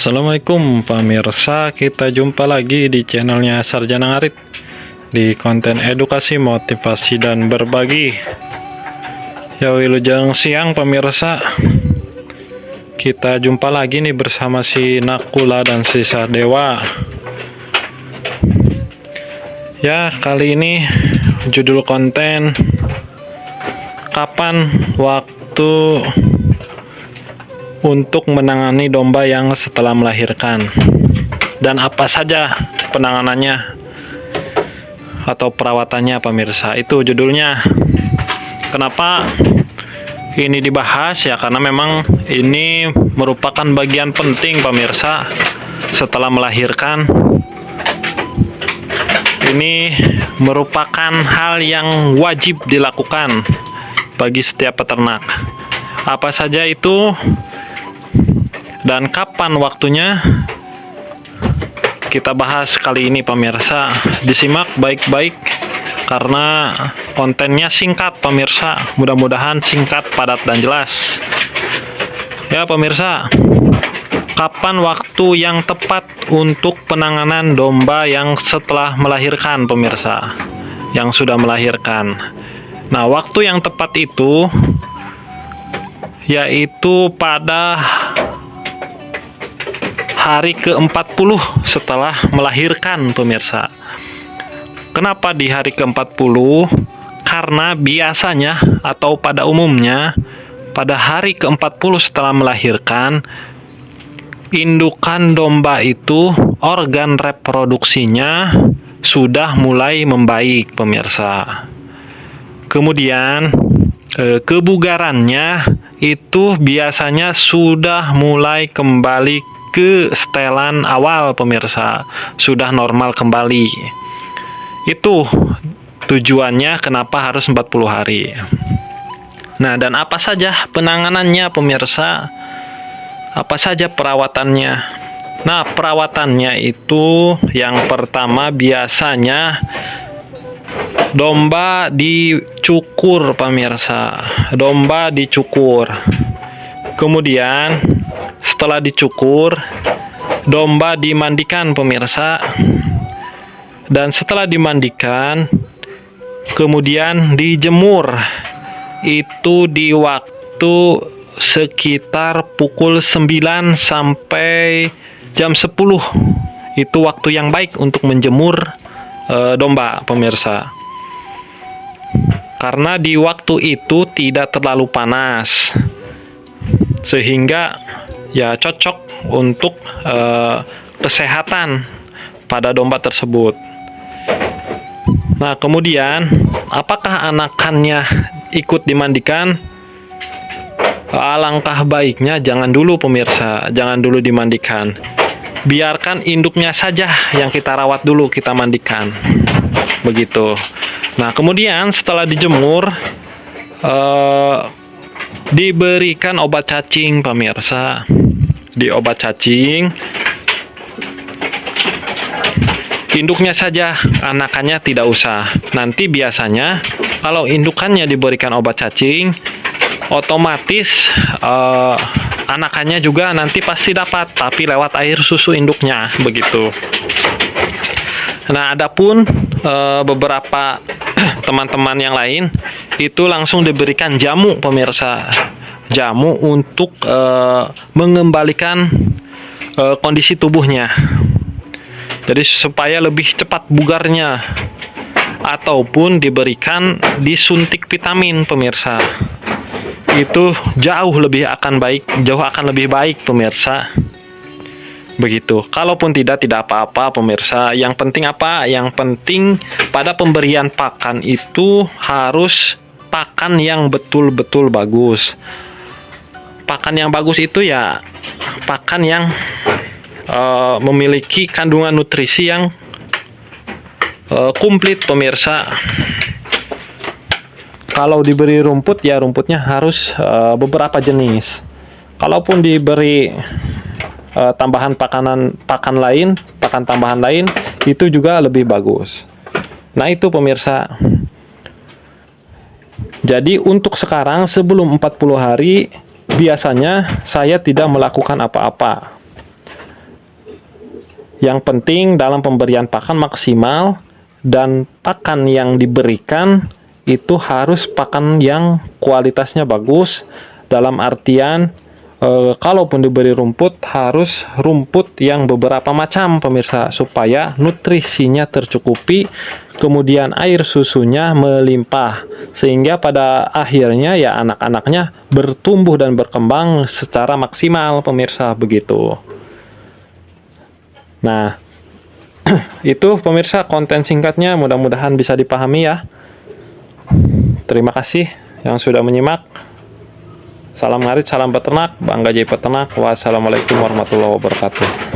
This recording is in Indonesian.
Assalamualaikum pemirsa, kita jumpa lagi di channelnya Sarjana Ngarit di konten edukasi, motivasi, dan berbagi. Ya wilujeng siang pemirsa, kita jumpa lagi nih bersama si Nakula dan si Sadewa. Ya, kali ini judul konten kapan waktu untuk menangani domba yang setelah melahirkan, dan apa saja penanganannya atau perawatannya pemirsa. Itu judulnya. Kenapa ini dibahas? Ya karena memang ini merupakan bagian penting pemirsa. Setelah melahirkan, ini merupakan hal yang wajib dilakukan bagi setiap peternak. Apa saja itu dan kapan waktunya, kita bahas kali ini pemirsa. Disimak baik-baik karena kontennya singkat pemirsa. Mudah-mudahan singkat, padat, dan jelas. Ya pemirsa, kapan waktu yang tepat untuk penanganan domba yang setelah melahirkan pemirsa, yang sudah melahirkan. Nah, waktu yang tepat itu yaitu pada hari ke-40 setelah melahirkan pemirsa. Kenapa di hari ke-40? Karena biasanya atau pada umumnya pada hari ke-40 setelah melahirkan, indukan domba itu organ reproduksinya sudah mulai membaik pemirsa. Kemudian kebugarannya itu biasanya sudah mulai kembali ke setelan awal pemirsa, sudah normal kembali. Itu tujuannya kenapa harus 40 hari. Nah, dan apa saja penanganannya pemirsa? Apa saja perawatannya? Nah, perawatannya itu yang pertama biasanya domba dicukur pemirsa. Domba dicukur. Kemudian setelah dicukur, domba dimandikan pemirsa. Dan setelah dimandikan, kemudian dijemur. Itu di waktu sekitar pukul 9 sampai jam 10. Itu waktu yang baik untuk menjemur domba pemirsa. Karena di waktu itu tidak terlalu panas, sehingga ya cocok untuk kesehatan pada domba tersebut. Nah, kemudian apakah anakannya ikut dimandikan? Alangkah baiknya jangan dulu pemirsa, jangan dulu dimandikan. Biarkan induknya saja yang kita rawat dulu, kita mandikan. Begitu. Nah, kemudian setelah dijemur, diberikan obat cacing pemirsa. Di obat cacing, induknya saja, anakannya tidak usah. Nanti biasanya kalau indukannya diberikan obat cacing, otomatis anakannya juga nanti pasti dapat, tapi lewat air susu induknya begitu. Nah, adapun beberapa teman-teman yang lain itu langsung diberikan jamu pemirsa. Jamu untuk mengembalikan kondisi tubuhnya. Jadi supaya lebih cepat bugarnya, ataupun diberikan disuntik vitamin pemirsa. Itu jauh akan lebih baik pemirsa. Begitu. Kalaupun tidak apa-apa pemirsa. Yang penting apa? Yang penting pada pemberian pakan itu harus pakan yang betul-betul bagus. Pakan yang bagus itu ya pakan yang memiliki kandungan nutrisi yang komplit pemirsa. Kalau diberi rumput, ya rumputnya harus beberapa jenis. Kalaupun diberi tambahan pakan tambahan lain, itu juga lebih bagus. Nah, itu pemirsa. Jadi untuk sekarang sebelum 40 hari biasanya saya tidak melakukan apa-apa. Yang penting dalam pemberian pakan maksimal, dan pakan yang diberikan itu harus pakan yang kualitasnya bagus. Dalam artian kalaupun diberi rumput, harus rumput yang beberapa macam pemirsa, supaya nutrisinya tercukupi, kemudian air susunya melimpah, sehingga pada akhirnya ya anak-anaknya bertumbuh dan berkembang secara maksimal pemirsa, begitu. Nah, itu pemirsa konten singkatnya, mudah-mudahan bisa dipahami ya. Terima kasih yang sudah menyimak. Salam ngarit, salam peternak, bangga jadi peternak. Wassalamualaikum warahmatullahi wabarakatuh.